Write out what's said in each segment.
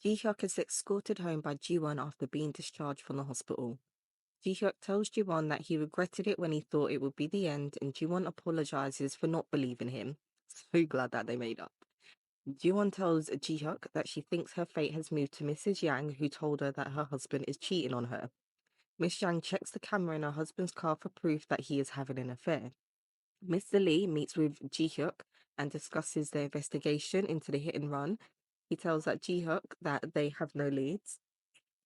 Ji Hyuk is escorted home by Ji Won after being discharged from the hospital. Ji Hyuk tells Ji Won that he regretted it when he thought it would be the end, and Ji Won apologizes for not believing him. So glad that they made up. Ji Won tells Ji Hyuk that she thinks her fate has moved to Mrs. Yang, who told her that her husband is cheating on her. Miss Yang checks the camera in her husband's car for proof that he is having an affair. Mr. Lee meets with Ji Hyuk and discusses their investigation into the hit and run. He tells that Ji Hyuk that they have no leads.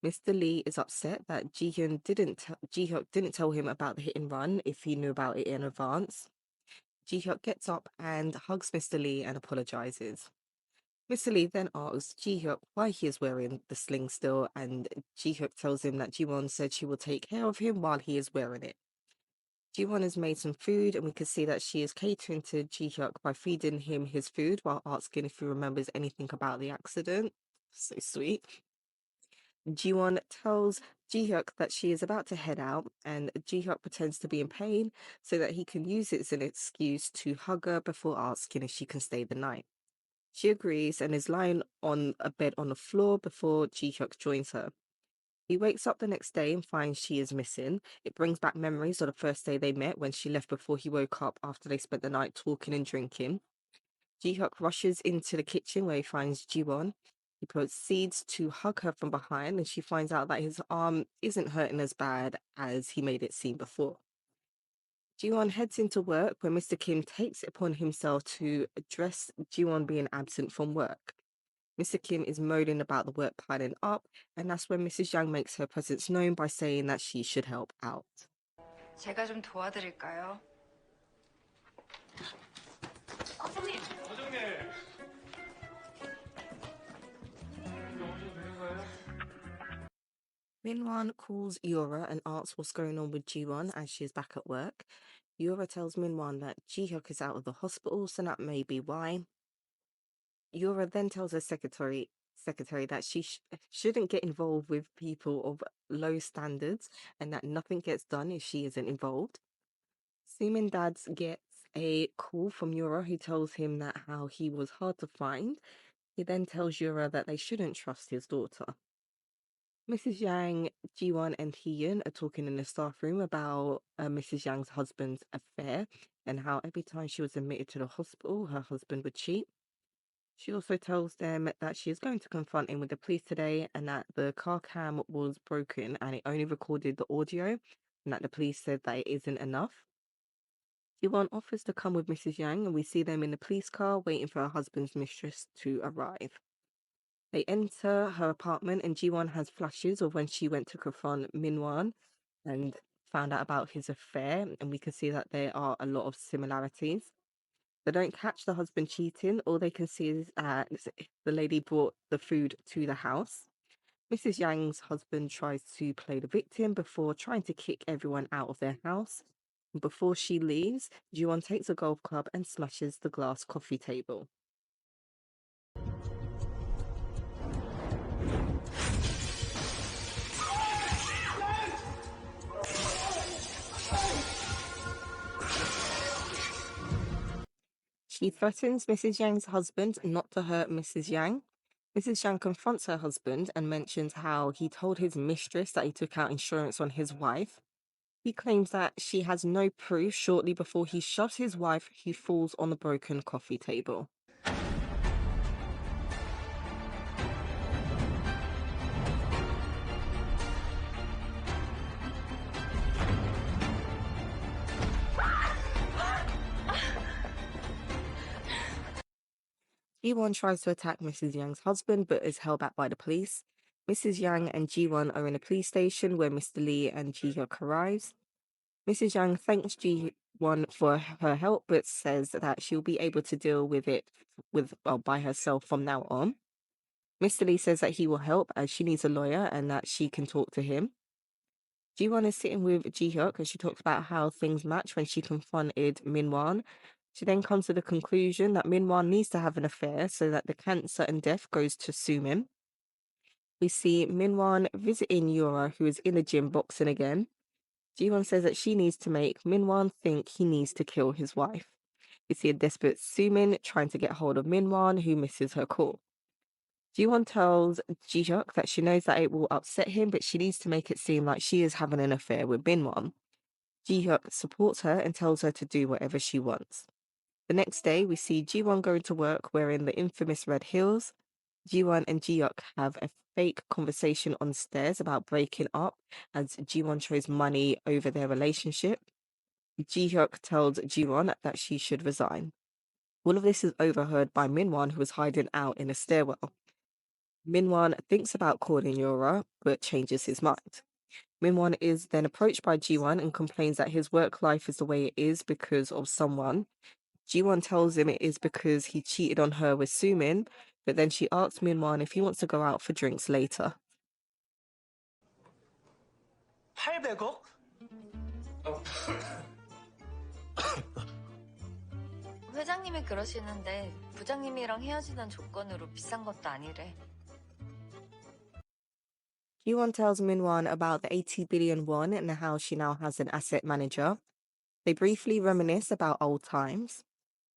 Mr. Lee is upset that Ji Hyuk didn't tell him about the hit and run if he knew about it in advance. Ji Hyuk gets up and hugs Mr. Lee and apologizes. Mr. Lee then asks Ji Hyuk why he is wearing the sling still, and Ji Hyuk tells him that Ji Won said she will take care of him while he is wearing it. Ji Won has made some food, and we can see that she is catering to Ji Hyuk by feeding him his food while asking if he remembers anything about the accident. So sweet. Ji Won tells Ji Hyuk that she is about to head out, and Ji Hyuk pretends to be in pain so that he can use it as an excuse to hug her before asking if she can stay the night. She agrees and is lying on a bed on the floor before Ji Hyuk joins her. He wakes up the next day and finds she is missing. It brings back memories of the first day they met when she left before he woke up after they spent the night talking and drinking. Ji Hyuk rushes into the kitchen where he finds Ji Won. He proceeds to hug her from behind, and she finds out that his arm isn't hurting as bad as he made it seem before. Ji Won heads into work where Mr. Kim takes it upon himself to address Ji Won being absent from work. Mr. Kim is moaning about the work piling up, and that's when Mrs. Yang makes her presence known by saying that she should help out. 제가 좀 도와드릴까요? 과장님. Min Hwan calls Yura and asks what's going on with Ji Won as she is back at work. Yura tells Min Hwan that Ji Hyuk is out of the hospital, so that may be why. Yura then tells her secretary that she shouldn't get involved with people of low standards and that nothing gets done if she isn't involved. Soomin Dads gets a call from Yura who tells him that how he was hard to find. He then tells Yura that they shouldn't trust his daughter. Mrs. Yang, Ji Won, and Hyun are talking in the staff room about Mrs. Yang's husband's affair and how every time she was admitted to the hospital, her husband would cheat. She also tells them that she is going to confront him with the police today and that the car cam was broken and it only recorded the audio and that the police said that it isn't enough. Ji Won offers to come with Mrs. Yang, and we see them in the police car waiting for her husband's mistress to arrive. They enter her apartment, and Ji Won has flashes of when she went to confront Min Hwan and found out about his affair, and we can see that there are a lot of similarities. They don't catch the husband cheating. All they can see is that the lady brought the food to the house. Mrs. Yang's husband tries to play the victim before trying to kick everyone out of their house. Before she leaves, Ji Won takes a golf club and smashes the glass coffee table. She threatens Mrs. Yang's husband not to hurt Mrs. Yang. Mrs. Yang confronts her husband and mentions how he told his mistress that he took out insurance on his wife. He claims that she has no proof shortly before he shoves his wife, who falls on the broken coffee table. Ji Won tries to attack Mrs. Yang's husband but is held back by the police. Mrs. Yang and Ji Won are in a police station where Mr. Lee and Ji Hyuk arrives. Mrs. Yang thanks Ji Won for her help but says that she'll be able to deal with it by herself from now on. Mr. Lee says that he will help as she needs a lawyer and that she can talk to him. Ji Won is sitting with Ji Hyuk and she talks about how things match when she confronted Min Hwan. She then comes to the conclusion that Min Hwan needs to have an affair so that the cancer and death goes to Soo Min. We see Min Hwan visiting Yura, who is in the gym boxing again. Ji Won says that she needs to make Min Hwan think he needs to kill his wife. We see a desperate Soo Min trying to get hold of Min Hwan, who misses her call. Ji-won tells Ji-hyuk that she knows that it will upset him, but she needs to make it seem like she is having an affair with Min-won. Ji-hyuk supports her and tells her to do whatever she wants. The next day, we see Ji-won going to work wearing the infamous red heels. Ji-won and Ji-hyuk have a fake conversation on stairs about breaking up as Ji-won chose money over their relationship. Ji-hyuk tells Ji-won that she should resign. All of this is overheard by Min-won, who is hiding out in a stairwell. Min-won thinks about calling Yora, but changes his mind. Min-won is then approached by Ji-won and complains that his work life is the way it is because of someone. Ji-won tells him it is because he cheated on her with Soo-min, but then she asks Min-won if he wants to go out for drinks later. 800억? 회장님이 그러시는데 부장님이랑 헤어지는 조건으로 비싼 것도 아니래. Ji-won tells Min-won about the 80 billion won and how she now has an asset manager. They briefly reminisce about old times.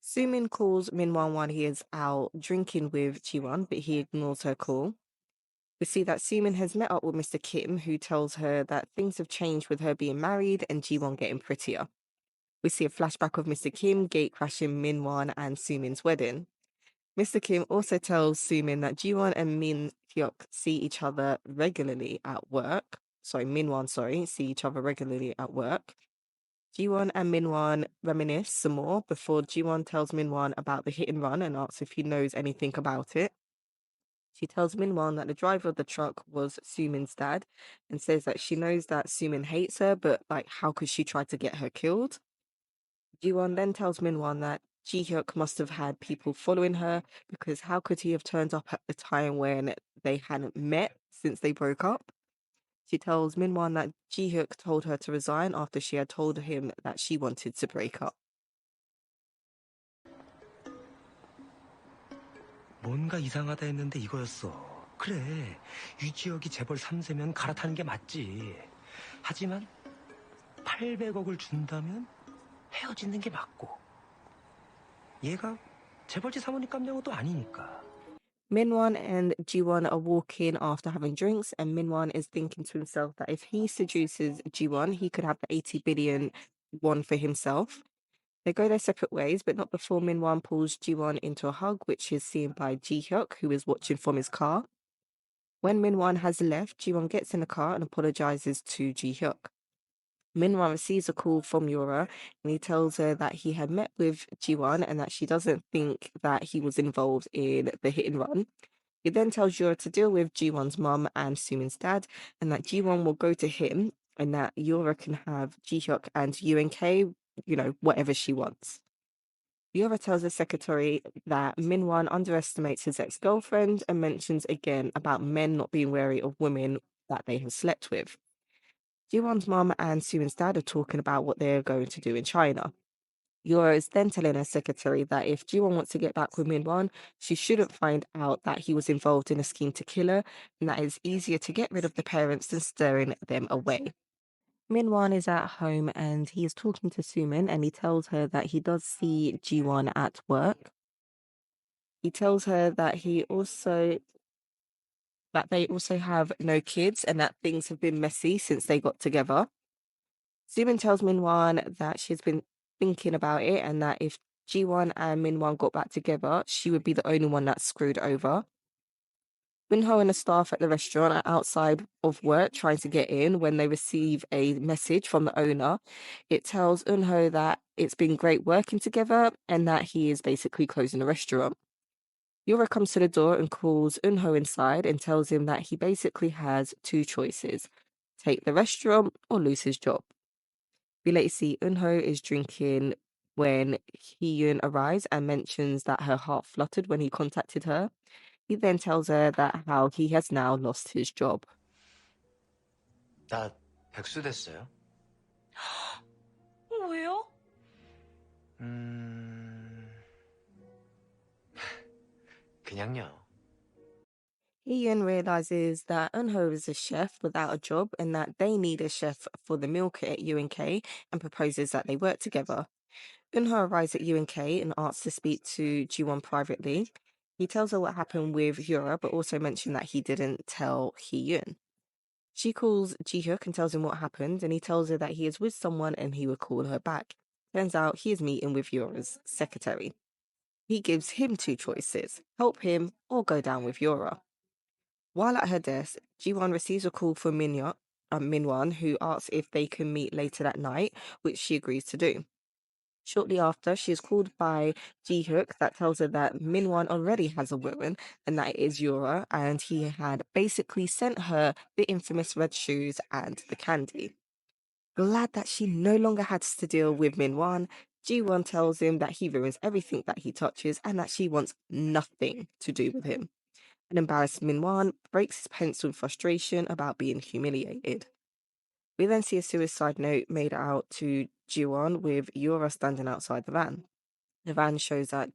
Soo-min calls Min-won while he is out drinking with Ji-won, but he ignores her call. We see that Soo-min has met up with Mr. Kim, who tells her that things have changed with her being married and Ji-won getting prettier. We see a flashback of Mr. Kim gate crashing Min-won and Soo-min's wedding. Mr. Kim also tells Soo-min that Ji-won and Min-hyuk see each other regularly at work. Min-won, see each other regularly at work. Ji-won and Min-won reminisce some more before Ji-won tells Min-won about the hit and run and asks if he knows anything about it. She tells Min-won that the driver of the truck was Soo-min's dad and says that she knows that Soo-min hates her, but like, how could she try to get her killed? Ji-won then tells Min-won that Ji-hyuk must have had people following her because how could he have turned up at the time when they hadn't met since they broke up? She tells Min-won that Ji-hyuk told her to resign after she had told him that she wanted to break up. 뭔가 이상하다 했는데 이거였어. 그래, 유지혁이 재벌 3세면 갈아타는 게 맞지. 하지만 800억을 준다면 헤어지는 게 맞고. 얘가 재벌집 사모님 깜냥어도 아니니까. Min-won and Ji-won are walking after having drinks, and Min-won is thinking to himself that if he seduces Ji-won, he could have the 80 billion won for himself. They go their separate ways, but not before Min-won pulls Ji-won into a hug, which is seen by Ji-hyuk, who is watching from his car. When Min-won has left, Ji-won gets in the car and apologizes to Ji-hyuk. Min-won receives a call from Yora, and he tells her that he had met with Ji-won and that she doesn't think that he was involved in the hit and run. He then tells Yora to deal with Ji-won's mum and Soo-min's dad, and that Ji-won will go to him, and that Yora can have Ji-hyuk and UNK, whatever she wants. Yora tells the secretary that Min-won underestimates his ex-girlfriend and mentions again about men not being wary of women that they have slept with. Ji-won's mum and Soo-min's dad are talking about what they're going to do in China. Yora is then telling her secretary that if Ji-won wants to get back with Min-won, she shouldn't find out that he was involved in a scheme to kill her, and that it's easier to get rid of the parents than stirring them away. Min-won is at home and he is talking to Soo-min, and he tells her that he does see Ji-won at work. He tells her that they also have no kids and that things have been messy since they got together. Soo-min tells Min-won that she's been thinking about it and that if Ji-won and Min-won got back together, she would be the only one that's screwed over. Min-ho and the staff at the restaurant are outside of work trying to get in when they receive a message from the owner. It tells Eun-ho that it's been great working together and that he is basically closing the restaurant. Yura comes to the door and calls Eun-ho inside and tells him that he basically has two choices: take the restaurant or lose his job. We later see Eun-ho is drinking when Hee-yoon arrives and mentions that her heart fluttered when he contacted her. He then tells her that how he has now lost his job. 나 백수 됐어요. 왜요? 그냥요. Hee-yoon realizes that Eun-ho is a chef without a job and that they need a chef for the meal kit at UNK and proposes that they work together. Eun-ho arrives at UNK and asks to speak to Ji-won privately. He tells her what happened with Hyura, but also mentioned that he didn't tell Hee-yoon. She calls Ji Hyuk and tells him what happened, and he tells her that he is with someone and he will call her back. Turns out he is meeting with Yura's secretary. He gives him two choices: help him or go down with Yura. While at her desk, Ji-won receives a call from Min Hwan, who asks if they can meet later that night, which she agrees to do. Shortly after, she is called by Ji Hyuk that tells her that Min Hwan already has a woman and that it is Yura, and he had basically sent her the infamous red shoes and the candy. Glad that she no longer has to deal with Min Hwan, Ji-won tells him that he ruins everything that he touches and that she wants nothing to do with him. An embarrassed Min Hwan breaks his pencil in frustration about being humiliated. We then see a suicide note made out to Ji-won with Yura standing outside the van. The van shows that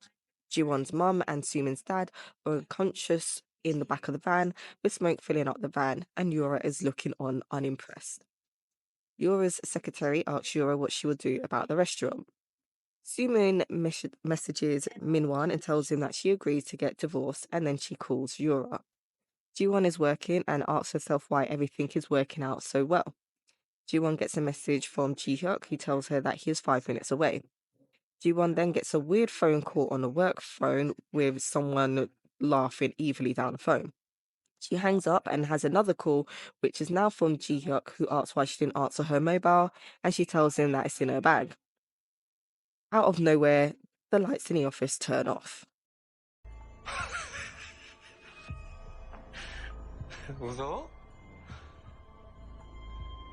Ji-won's mum and Sumin's dad are unconscious in the back of the van, with smoke filling up the van, and Yura is looking on unimpressed. Yura's secretary asks Yura what she will do about the restaurant. Sumin messages Min-won and tells him that she agrees to get divorced, and then she calls Yura. Ji-won is working and asks herself why everything is working out so well. Ji-won gets a message from Ji Hyuk, who tells her that he is 5 minutes away. Ji-won then gets a weird phone call on a work phone with someone laughing evilly down the phone. She hangs up and has another call, which is now from Ji Hyuk, who asks why she didn't answer her mobile, and she tells him that it's in her bag. Out of nowhere, the lights in the office turn off. 웃어?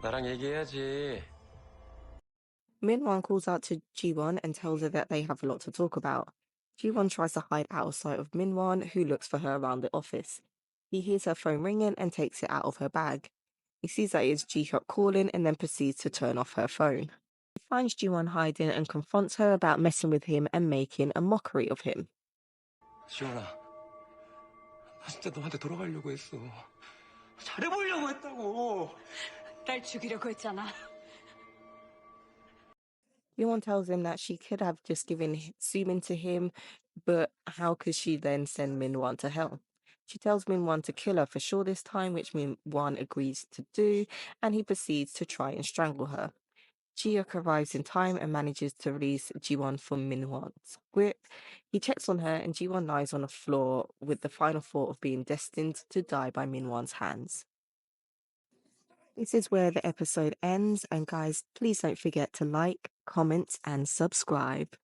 나랑 얘기해야지. Min-won calls out to Ji-won and tells her that they have a lot to talk about. Ji-won tries to hide out of sight of Min-won, who looks for her around the office. He hears her phone ringing and takes it out of her bag. He sees that it is Ji-hyuk calling and then proceeds to turn off her phone. He finds Ji-won hiding and confronts her about messing with him and making a mockery of him. 지원아, 나 진짜 너한테 돌아가려고 했어. 잘해보려고 했다고. 날 죽이려고 했잖아. Ji-won tells him that she could have just given Sumin to him, but how could she then send Min-won to hell? She tells Min-won to kill her for sure this time, which Min-won agrees to do, and he proceeds to try and strangle her. Ji-hyuk arrives in time and manages to release Ji-won from Min-won's grip. He checks on her, and Ji-won lies on the floor with the final thought of being destined to die by Min-won's hands. This is where the episode ends, and guys, please don't forget to like, comment, and subscribe.